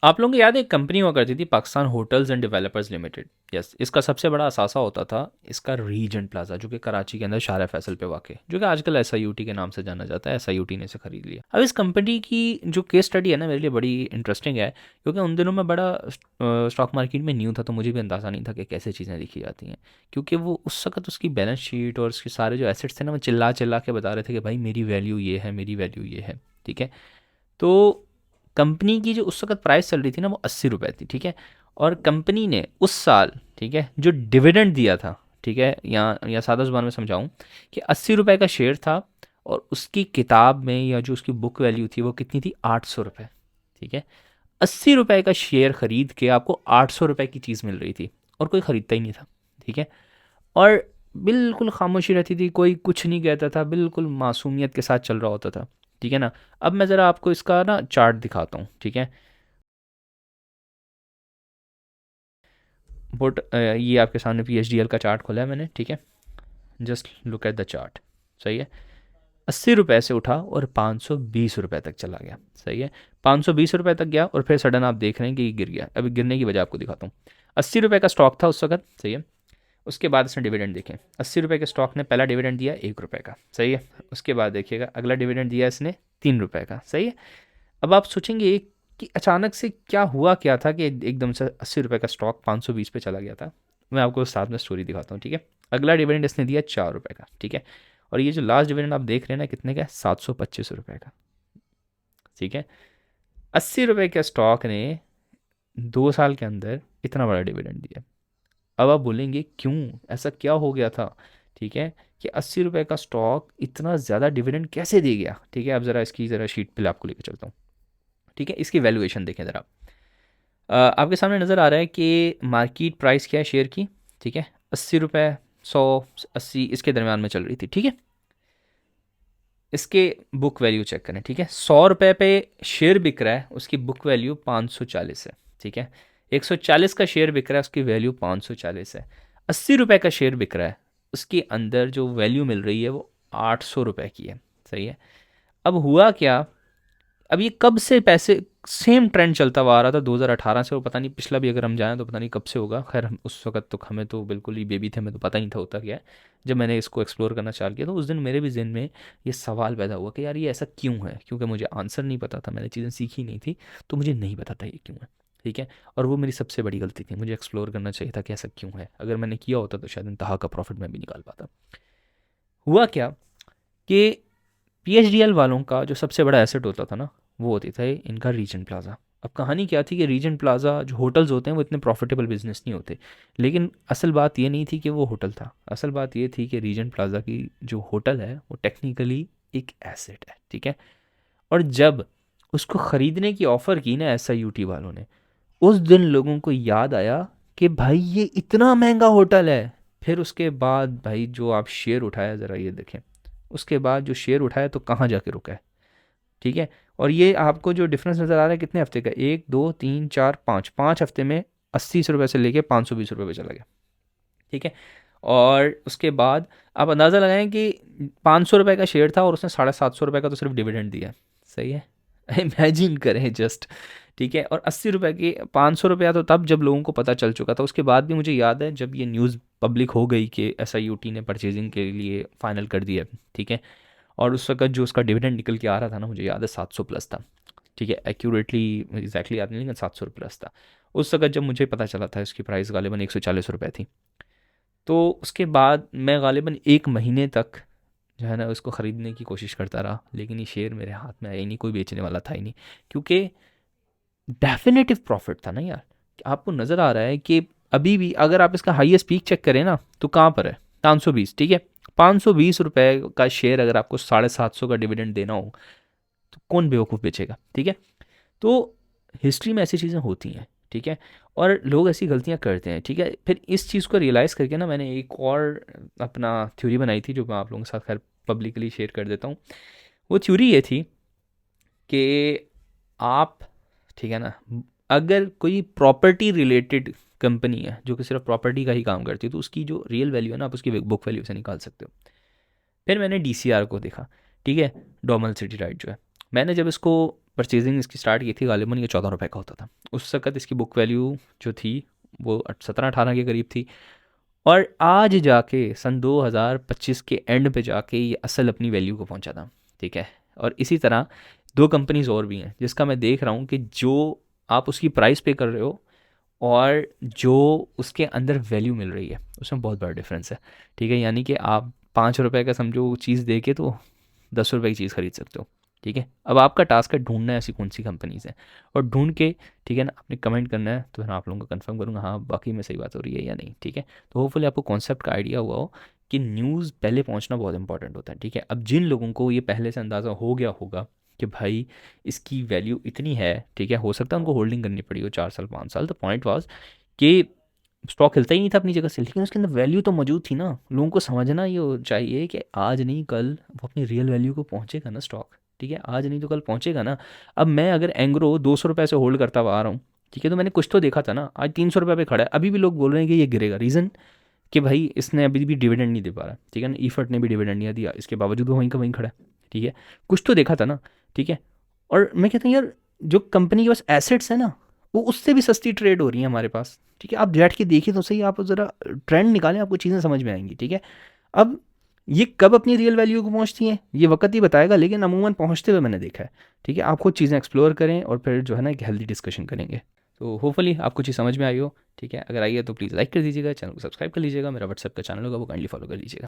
आप लोगों को याद है एक कंपनी हुआ करती थी, Pakistan hotels and developers limited. Yes, इसका सबसे बड़ा असासा होता था इसका रीजेंट प्लाजा, जो कि कराची के अंदर शारा फैसल पे वाक़ है, जो कि आजकल SIUT के नाम से जाना जाता है। SIUT ने इसे खरीद लिया। अब इस कंपनी की जो केस स्टडी है ना, मेरे लिए बड़ी इंटरेस्टिंग है, क्योंकि उन दिनों में बड़ा स्टॉक मार्केट में न्यू था, तो मुझे भी अंदाज़ा नहीं था कि कैसे चीज़ें लिखी जाती हैं। क्योंकि वो उस वक्त उसकी बैलेंस शीट और उसके सारे जो एसेट्स थे ना, वो चिल्ला चिल्ला के बता रहे थे कि भाई मेरी वैल्यू ये है, मेरी वैल्यू ये है। ठीक है। तो कंपनी की जो उस वक़्त प्राइस चल रही थी ना, वो 80 रुपए थी, ठीक है? और कंपनी ने उस साल, ठीक है, जो डिविडेंड दिया था, ठीक है? या सादा ज़ुबान में समझाऊँ कि 80 रुपए का शेयर था, और उसकी किताब में या जो उसकी बुक वैल्यू थी वो कितनी थी? 800 रुपए, ठीक है? 80 रुपए का शेयर खरीद के आपको 800 रुपए की चीज़ मिल रही थी, और कोई खरीदता ही नहीं था, ठीक है? और बिल्कुल खामोशी रहती थी, कोई कुछ नहीं कहता था, बिल्कुल मासूमियत के साथ चल रहा होता था, ठीक है ना? अब मैं ज़रा आपको इसका ना चार्ट दिखाता हूँ, ठीक है? ये आपके सामने PHDL का चार्ट खोला है मैंने, ठीक है? Just look at the chart. सही है। 80 रुपए से उठा और 520 रुपए तक चला गया। सही है। 520 रुपए तक गया, और फिर सडन आप देख रहे हैं कि ये गिर गया। अभी गिरने की वजह आपको दिखाता हूँ। 80 रुपए का स्टॉक था उस वक्त। सही है। उसके बाद इसने डिविडेंड देखें। 80 रुपए के स्टॉक ने पहला डिविडेंड दिया 1 रुपए का। सही है। उसके बाद देखिएगा अगला डिविडेंड दिया इसने 3 रुपए का। सही है। अब आप सोचेंगे कि अचानक से क्या हुआ, क्या था कि एकदम से 80 रुपए का स्टॉक 520 पे चला गया था। मैं आपको साथ में स्टोरी दिखाता हूँ, ठीक है। अगला डिविडेंड इसने दिया 4 रुपए का, ठीक है। और ये जो लास्ट डिविडेंड आप देख रहे हैं ना, कितने का? 725 रुपए का, ठीक है। 80 रुपए के स्टॉक ने 2 साल के अंदर इतना बड़ा डिविडेंड दिया। अब आप बोलेंगे क्यों, ऐसा क्या हो गया था, ठीक है, कि 80 रुपए का स्टॉक इतना ज़्यादा डिविडेंड कैसे दे गया, ठीक है। अब ज़रा इसकी ज़रा शीट पे आपको लेकर चलता हूँ, ठीक है। इसकी वैल्यूएशन देखें ज़रा। आपके सामने नज़र आ रहा है कि मार्केट प्राइस क्या है शेयर की, ठीक है। 80 रुपये, 180, इसके दरमियान में चल रही थी, ठीक है। इसके बुक वैल्यू चेक करें, ठीक है। 100 रुपये पे शेयर बिक रहा है, उसकी बुक वैल्यू 540 है, ठीक है। 140 का शेयर बिक रहा है, उसकी वैल्यू 540 है। 80 रुपये का शेयर बिक रहा है, उसके अंदर जो वैल्यू मिल रही है वो 800 रुपये की है। सही है। अब हुआ क्या, अब ये कब से पैसे सेम ट्रेंड चलता हुआ आ रहा था 2018 से, और पता नहीं पिछला भी अगर हम जाएं तो पता नहीं कब से होगा। खैर उस वक्त तो हमें तो बिल्कुल ही बेबी थे, हमें तो पता ही नहीं था होता क्या है। जब मैंने इसको एक्सप्लोर करना चालू किया तो उस दिन मेरे भी जहन में ये सवाल पैदा हुआ कि यार ये ऐसा क्यों है, क्योंकि मुझे आंसर नहीं पता था, मैंने चीज़ें सीखी नहीं थी, तो मुझे नहीं पता था ये क्यों है, ठीक है। और वो मेरी सबसे बड़ी गलती थी, मुझे एक्सप्लोर करना चाहिए था कि ऐसा क्यों है। अगर मैंने किया होता तो शायद इंतहा का प्रॉफिट मैं भी निकाल पाता। हुआ क्या कि PHDL वालों का जो सबसे बड़ा एसेट होता था ना, वो होती था इनका रीजेंट प्लाज़ा। अब कहानी क्या थी कि रीजेंट प्लाज़ा जो होटल्स होते हैं वो इतने प्रॉफिटेबल बिजनेस नहीं होते। लेकिन असल बात ये नहीं थी कि वो होटल था, असल बात ये थी कि रीजेंट प्लाज़ा की जो होटल है वो टेक्निकली एक एसेट है, ठीक है। और जब उसको ख़रीदने की ऑफ़र की ना SIUT वालों ने, उस दिन लोगों को याद आया कि भाई ये इतना महंगा होटल है। फिर उसके बाद भाई जो आप शेयर उठाया, ज़रा ये देखें, उसके बाद जो शेयर उठाया तो कहाँ जाके रुका है, ठीक है। और ये आपको जो डिफरेंस नज़र आ रहा है कितने हफ्ते का, 1 2 3 4 5 हफ्ते में 80 रुपये से लेके 520 रुपये पे चला गया, ठीक है। और उसके बाद आप अंदाज़ा लगाएं कि 500 रुपये का शेयर था और उसने 750 रुपये का तो सिर्फ डिविडेंड दिया है। सही है। इमेजिन करें जस्ट, ठीक है। और 80 रुपये की 500 रुपया तो तब जब लोगों को पता चल चुका था। उसके बाद भी मुझे याद है जब ये न्यूज़ पब्लिक हो गई कि SIUT ने परचेजिंग के लिए फ़ाइनल कर दिया, ठीक है। और उस वक्त जो उसका डिविडेंड निकल के आ रहा था ना, मुझे याद है 700 प्लस था, ठीक है। एक्यूरेटली एग्जैक्टली याद नहीं, लेकिन 700 प्लस था उस वक्त जब मुझे पता चला था। इसकी प्राइस गालिबन 140 रुपये थी। तो उसके बाद मैं गालिबन 1 महीने तक जो है ना उसको ख़रीदने की कोशिश करता रहा, लेकिन ये शेयर मेरे हाथ में आया ही नहीं, कोई बेचने वाला था ही नहीं। क्योंकि डेफिनेटिव प्रॉफिट था ना यार। आपको नज़र आ रहा है कि अभी भी अगर आप इसका हाईएस्ट पीक चेक करें ना, तो कहाँ पर है? 520, ठीक है। 520 रुपये का शेयर अगर आपको 750 का डिविडेंड देना हो, तो कौन बेवकूफ़ बेचेगा, ठीक है। तो हिस्ट्री में ऐसी चीज़ें होती हैं, ठीक है। और लोग ऐसी गलतियां करते हैं, ठीक है। फिर इस चीज़ को रियलाइज़ करके ना मैंने एक और अपना थ्योरी बनाई थी, जो मैं आप लोगों के साथ खैर पब्लिकली शेयर कर देता हूँ। वो थ्योरी ये थी कि आप, ठीक है ना, अगर कोई प्रॉपर्टी रिलेटेड कंपनी है जो कि सिर्फ प्रॉपर्टी का ही काम करती है, तो उसकी जो रियल वैल्यू है ना, आप उसकी बुक वैल्यू से निकाल सकते हो। फिर मैंने DCR को देखा, ठीक है, डोमल सिटी राइट जो है। मैंने जब इसको परचेजिंग इसकी स्टार्ट की थी गालिबन ये 14 रुपये का होता था। उस वक्त इसकी बुक वैल्यू जो थी वो 17-18 के करीब थी। और आज जाके सन 2025 के एंड पे जाके ये असल अपनी वैल्यू को पहुंचा था, ठीक है। और इसी तरह दो कंपनीज और भी हैं जिसका मैं देख रहा हूँ कि जो आप उसकी प्राइस पे कर रहे हो और जो उसके अंदर वैल्यू मिल रही है उसमें बहुत बड़ा डिफरेंस है, ठीक है। यानी कि आप 5 रुपए का समझो चीज़ दे के तो 10 रुपए की चीज़ खरीद सकते हो, ठीक है। अब आपका टास्क है ढूंढना है ऐसी कौन सी कंपनीज हैं और ढूंढ के, ठीक है ना, आपने कमेंट करना है तो मैं आप लोगों को कंफर्म करूँगा हाँ बाकी में सही बात हो रही है या नहीं, ठीक है। तो होपफुली आपको कॉन्सेप्ट का आइडिया हुआ हो कि न्यूज़ पहले पहुंचना बहुत इंपॉर्टेंट होता है, ठीक है। अब जिन लोगों को ये पहले से अंदाज़ा हो गया होगा कि भाई इसकी वैल्यू इतनी है, ठीक है, हो सकता है उनको होल्डिंग करनी पड़ी हो 4 साल 5 साल, तो पॉइंट वाज कि स्टॉक हिलता ही नहीं था अपनी जगह से, लेकिन उसके अंदर वैल्यू तो मौजूद थी ना। लोगों को समझना ये चाहिए कि आज नहीं कल वो अपनी रियल वैल्यू को पहुंचेगा ना स्टॉक, ठीक है। आज नहीं तो कल पहुंचेगा ना। अब मैं अगर एंग्रो 200 रुपये से होल्ड करता हुआ आ रहा हूँ, ठीक है, तो मैंने कुछ तो देखा था ना। आज 300 रुपये पे खड़ा है, अभी भी लोग बोल रहे हैं कि ये गिरेगा। रीज़न कि भाई इसने अभी भी डिविडेंड नहीं दे पा रहा, ठीक है ना। ईफर्ट ने भी डिविडेंड नहीं दिया, इसके बावजूद वो वहीं का वहीं खड़ा है, ठीक है। कुछ तो देखा था ना, ठीक है। और मैं कहता हूँ यार जो कंपनी के पास एसेट्स है ना वो उससे भी सस्ती ट्रेड हो रही है हमारे पास, ठीक है। आप बैठ के देखिए तो सही, आप ज़रा ट्रेंड निकालें, आपको चीज़ें समझ में आएंगी, ठीक है। अब ये कब अपनी रियल वैल्यू को पहुंचती हैं ये वक्त ही बताएगा, लेकिन अमूमन पहुंचते हुए मैंने देखा है, ठीक है। आप खुद चीज़ें एक्सप्लोर करें और फिर जो है ना एक हेल्दी डिस्कशन करेंगे। तो होपफुली आपको चीज़ समझ में आई हो, ठीक है। अगर आई है तो प्लीज़ लाइक कर दीजिएगा, चैनल को सब्सक्राइब कर लीजिएगा, मेरा व्हाट्सएप का चैनल होगा वो काइंडली फॉलो कर लीजिएगा।